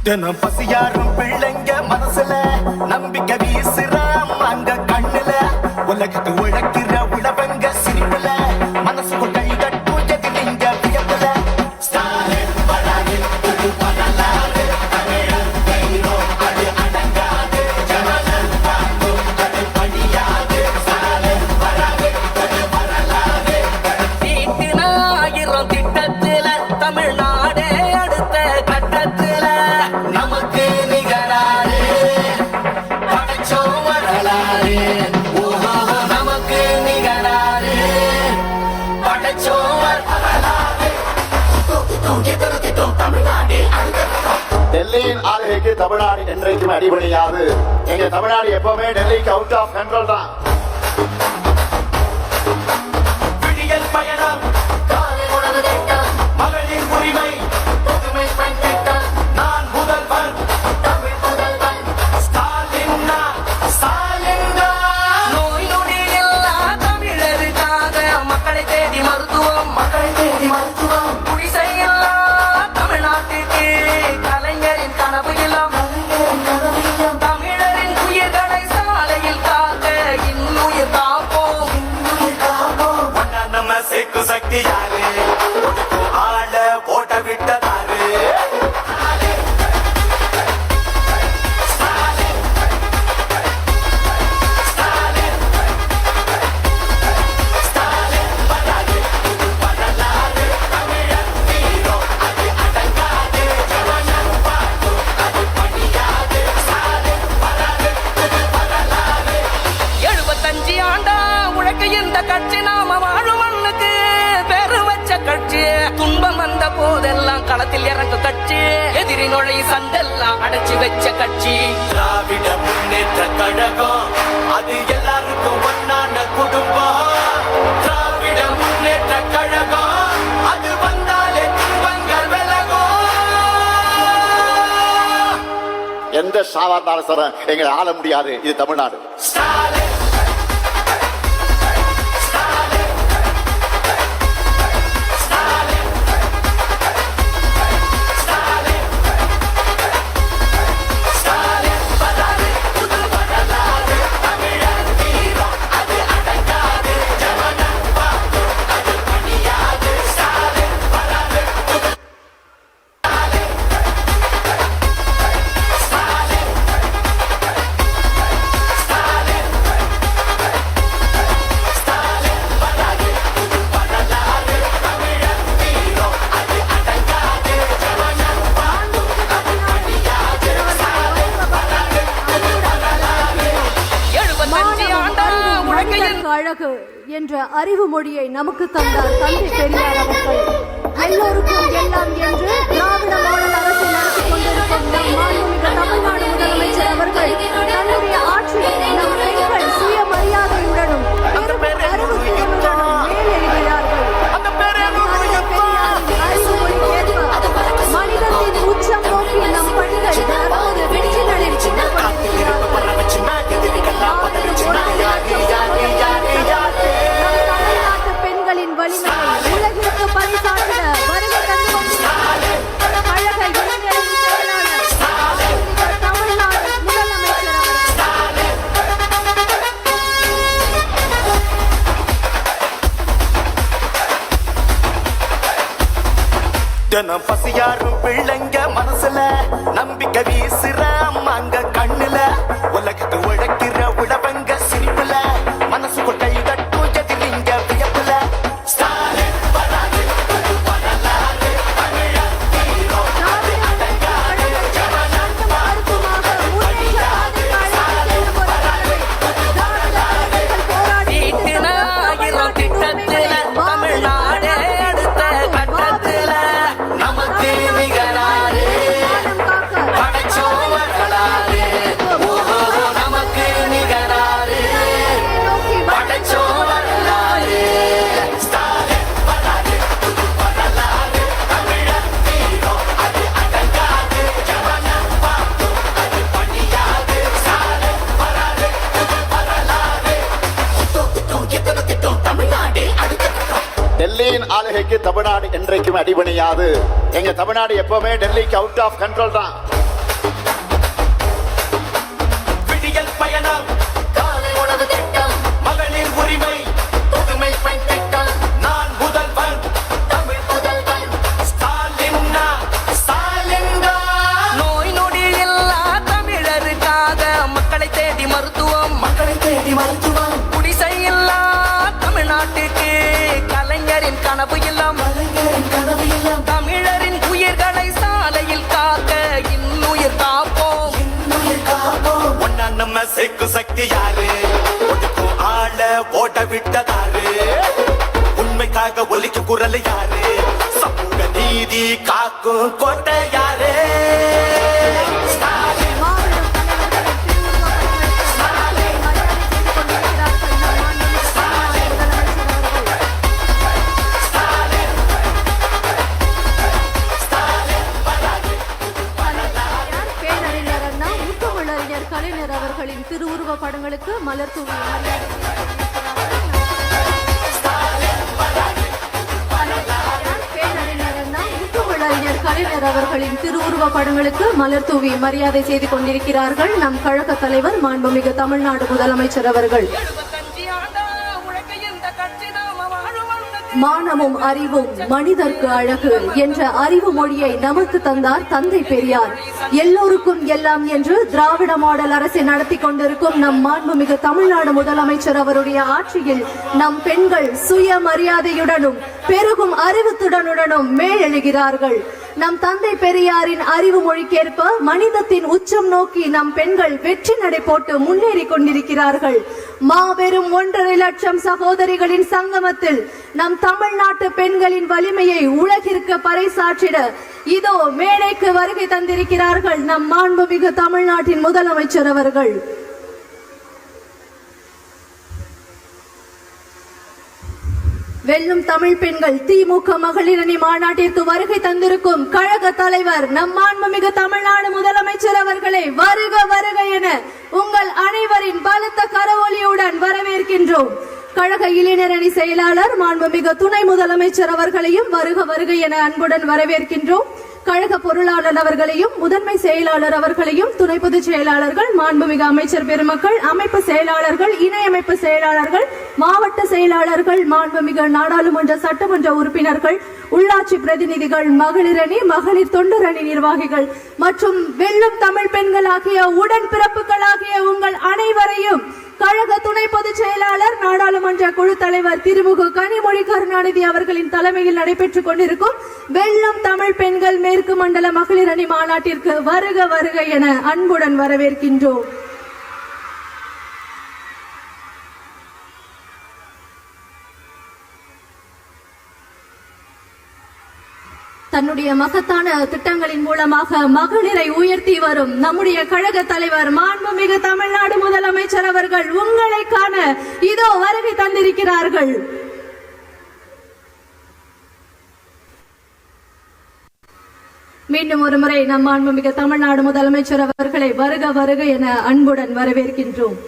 தினம் பசியாரும் பிள்ளைங்க மனசுல நம்பிக்கை வீசுறாம் அங்க கண்ணுல உலகத்து உழைக்கிற உழவங்க சிரிப்புல மனசுக்கு கை கட்டும் எதிரிங்க வியப்புல ஸ்டாலின் வராயில் புது வரலாறு தமிழர் வீரம் அது அடங்காது ஜனநல் பார்க்கும் அது பணியாது ஸ்டாலின் வராயில் புது வரலாறு தீட்டினாயிரம் திட்டத்தில தமிழ்நாடே அடுத்த கட்டத்தில நமக்கு நிகராறு படைச்சோம் வரலாறு நமக்கு நிகராறு படைச்சோம் வரலாறு தமிழ்நாடு டெல்லியின் ஆளுகைக்கு தமிழ்நாடு என்றைக்கும் அடிபணியாது. எங்க தமிழ்நாடு எப்பவுமே டெல்லிக்கு அவுட் ஆஃப் கண்ட்ரோல் தான். விடியல் பயணம் காலை உணவு திட்டம் மகளிர் உரிமை புதுமை பெண் திட்டம் நான் முதல்வன் தமிழ் முதல்வன் ஸ்டாலின்னா ஸ்டாலின்னா நோய் நொடி இல்லா தமிழருக்காக மக்களை தேடி மருத்துவம் குடிசையில்லா தமிழ்நாட்டுக்கு கலைஞரின் கனவு இல்லம் தமிழரின் உயிர்களை சாலையில் காக்க இன்னுயிர் காப்போம் ஒன்னா நம்ம சேக்கு சக்தி யாரு ஆள போட்ட விட்டதாரு எழுபத்தஞ்சு ஆண்டா உழைக்க இந்த கட்சி நாம வாழும் மண்ணுக்கு பேரு வச்ச கட்சி துன்பம் வந்த போதெல்லாம் களத்தில் இறங்க கட்சி எதிரி நுழை சண்டெல்லாம் அடைச்சு வச்ச கட்சி திராவிட முன்னேற்ற கழகம் அது எல்லாருக்கும் ஒன்னான குடும்பம் திராவிட முன்னேற்ற கழகம் அது வந்தாலே துன்பங்கள் விலகும் எந்த சாதாரண எங்களை ஆள முடியாது. இது தமிழ்நாடு. ஸ்டாலின் அழகு என்ற அறிவு மொழியை நமக்கு தந்தார் தந்தை பெரியார் அவர்கள். எல்லோருக்கும் எல்லாம் என்று திராவிட மாடல் அரசை நடத்தி கொண்டிருக்கும் நம் மாண்புமிகு தமிழ்நாடு முதலமைச்சர் அவர்கள் தன்னுடைய ஆட்சியில் நம் பெண்கள் சுயமரியாதையுடனும் பெரும் அறிவு திறனுடனும் மேலெழுகிறார்கள். தந்தை பெரியாரின் அறிவு மொழிக்கேற்ப மனிதத்தின் உச்சம் நோக்கி நம் பணிகள் தற்போது வெற்றிகளில் தமிழ்நாட்டு பெண்களின் வலிமையை உலகிற்கு பரிசாற்றிட வருகை தந்து கொண்டிருக்கிறார் கழக இளைஞரணி செயலாளர் தமிழ்நாடு முதலமைச்சர் தினம் பசியாரும் பிள்ளைங்க மனசுல நம்பிக்கை வீசுறாம் அங்க கண்ணுல உலகத்து உழைக்கிற உழவங்க சிரிப்புல மனசுக்கு கை கட்டும் எதிரிங்க வியப்புல ஸ்டாலின் வராயில் புது வரலாறு தமிழர் வீரம் அது அடங்காது ஜனநல் தீட்டினாயிரம் திட்டத்தில தமிழ்நாடே அடுத்த கட்டத்தில நமக்கு நிகராறு படைச்சோம் வரலாறு நமக்கு நிகராறு படைச்சோம் வரலாறு ஸ்டாலின் வராயில் புது வரலாறு தமிழர் வீரம் அது அடங்காது ஜனநல் பார்க்கும் அது பணியாது ஸ்டாலின் வராயில் புது வரலாறு திட்டம் தமிழ்நாடு அடுத்த டெல்லியின் ஆளுகைக்கு தமிழ்நாடு என்றைக்கும் அடிபணியாது. எங்க தமிழ்நாடு எப்பவுமே டெல்லிக்கு அவுட் ஆஃப் கண்ட்ரோல் தான். மருத்துவம் மக்களை தேடி மருத்துவம் குடிசையில்லா தமிழ்நாட்டுக்கு கலைஞரின் கனவு இல்லம் கலைஞரின் கனவு இல்லம் தமிழரின் உயிர்களை சாலையில் காக்க இன்னுயிர் காப்போம் இன்னுயிர் காப்போம் ஒன்னா நம்ம சேர்க்கும் சக்தி யாரு ஒடுக்கும் ஆள ஓட விட்டதாரு உண்மைக்காக ஒலிக்கும் குரல் யாரு சமூக நீதி காக்கும் கோட்டை யாரு பேரறிஞர் அண்ணா முத்தமிழறிஞர் கலைஞர் அவர்களின் திருவுருவ படங்களுக்கு மலர் தூவி முத்தமிழறிஞர் கலைஞர் அவர்களின் திருவுருவ படங்களுக்கு மலர் தூவி மரியாதை செய்து கொண்டிருக்கிறார்கள் நம் கழக தலைவர் மாண்புமிகு தமிழ்நாடு முதலமைச்சர் அவர்கள். 75 ஆண்டா உழைக்க இந்த கட்சி நாம வாழும் மண்ணுக்கு மானமும் அறிவும் மனிதர்க்கு அழகு என்ற அறிவு மொழியை நமக்கு தந்தார் தந்தை பெரியார். எல்லோருக்கும் எல்லாம் என்று திராவிட மாடல் அரசை நடத்தி கொண்டிருக்கும் நம் மாண்புமிகு தமிழ்நாடு முதலமைச்சர் அவருடைய ஆட்சியில் நம் பெண்கள் சுயமரியாதையுடனும் பெருகும் அறிவுத்துடனுடனும் மேலெழுகிறார்கள். நம் தந்தை பெரியாரின் அறிவு மொழிக்கேற்ப மனிதத்தின் உச்சம் நோக்கி நம் பெண்கள் வெற்றி நடை போட்டு முன்னேறி கொண்டிருக்கிறார்கள். மாபெரும் 1.5 லட்சம் சகோதரிகளின் சங்கமத்தில் நம் தமிழ்நாட்டு பெண்களின் வலிமையை உலகிற்கு பறைசாற்றிட இதோ மேடைக்கு வருகை தந்திருக்கிறார்கள் நம் மாண்புமிகு தமிழ்நாட்டின் முதலமைச்சர் அவர்கள். வெல்லும் தமிழ் பெண்கள் திமுக மகளிர் அணி மாநாட்டிற்கு வருகை தந்திருக்கும் கழக தலைவர் நம் மாண்புமிகு தமிழ்நாடு முதலமைச்சர் அவர்களை வருக வருக என உங்கள் அனைவரின் பலத்த கரவொலியுடன் வரவேற்கின்றோம். கழக இளைஞர் அணி செயலாளர் மாண்புமிகு துணை முதலமைச்சர் அவர்களையும் வருக வருக என அன்புடன் வரவேற்கின்றோம். கழக பொருளாளர் அவர்களையும் முதன்மை செயலாளர் அவர்களையும் துணை பொதுச் செயலாளர்கள் மாண்புமிகு அமைச்சர் பெருமக்கள் அமைப்பு செயலாளர்கள் இணை அமைப்பு செயலாளர்கள் மாவட்ட செயலாளர்கள் மாண்புமிகு நாடாளுமன்ற சட்டமன்ற உறுப்பினர்கள் உள்ளாட்சி பிரதிநிதிகள் மகளிர் அணி மகளிர் தொண்டர் அணி நிர்வாகிகள் மற்றும் வெல்லும் தமிழ் பெண்கள் ஆகிய உடன்பிறப்புகளாகிய உங்கள் அனைவரையும் கழக துணை பொதுச் செயலாளர் நாடாளுமன்ற குழு தலைவர் திருமுகு கனிமொழி கருணாநிதி அவர்களின் தலைமையில் நடைபெற்றுக் கொண்டிருக்கும் வெல்லும் தமிழ் பெண்கள் மேற்கு மண்டல மகளிர் அணி மாநாட்டிற்கு வருக வருக என அன்புடன் வரவேற்கின்றோம். தன்னுடைய மகத்தான திட்டங்களின் மூலமாக மகளிரை உயர்த்தி வரும் நம்முடைய கழக தலைவர் மாண்புமிகு தமிழ்நாடு முதலமைச்சர் அவர்கள் உங்களை காண இதோ வருகை தந்திருக்கிறார்கள். மீண்டும் ஒரு முறை நம் மாண்புமிகு தமிழ்நாடு முதலமைச்சர் அவர்களை வருக வருக என அன்புடன் வரவேற்கின்றோம்.